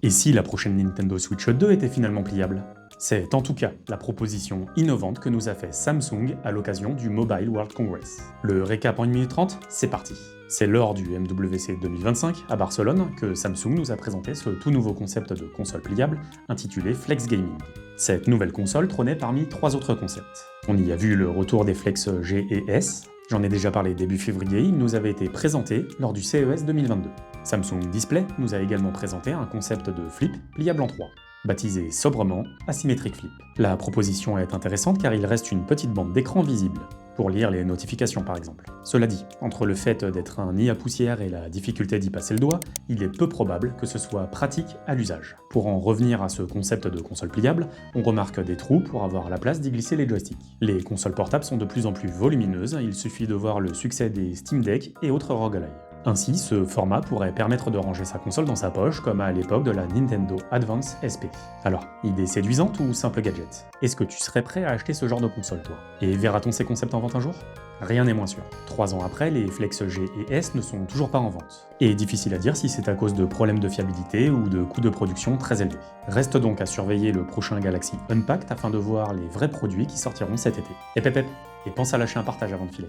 Et si la prochaine Nintendo Switch 2 était finalement pliable? C'est en tout cas la proposition innovante que nous a fait Samsung à l'occasion du Mobile World Congress. Le récap en 1 minute 30, c'est parti. C'est lors du MWC 2025 à Barcelone que Samsung nous a présenté ce tout nouveau concept de console pliable intitulé Flex Gaming. Cette nouvelle console trônait parmi 3 autres concepts. On y a vu le retour des Flex G et S. J'en ai déjà parlé début février, il nous avait été présenté lors du CES 2022. Samsung Display nous a également présenté un concept de flip pliable en 3, baptisé sobrement Asymmetric Flip. La proposition est intéressante car il reste une petite bande d'écran visible, pour lire les notifications par exemple. Cela dit, entre le fait d'être un nid à poussière et la difficulté d'y passer le doigt, il est peu probable que ce soit pratique à l'usage. Pour en revenir à ce concept de console pliable, on remarque des trous pour avoir la place d'y glisser les joysticks. Les consoles portables sont de plus en plus volumineuses, il suffit de voir le succès des Steam Deck et autres roguelikes. Ainsi, ce format pourrait permettre de ranger sa console dans sa poche, comme à l'époque de la Nintendo Advance SP. Alors, idée séduisante ou simple gadget? Est-ce que tu serais prêt à acheter ce genre de console, toi? Et verra-t-on ces concepts en vente un jour? Rien n'est moins sûr. 3 ans après, les Flex G et S ne sont toujours pas en vente. Et difficile à dire si c'est à cause de problèmes de fiabilité ou de coûts de production très élevés. Reste donc à surveiller le prochain Galaxy Unpacked afin de voir les vrais produits qui sortiront cet été. Et pense à lâcher un partage avant de filer.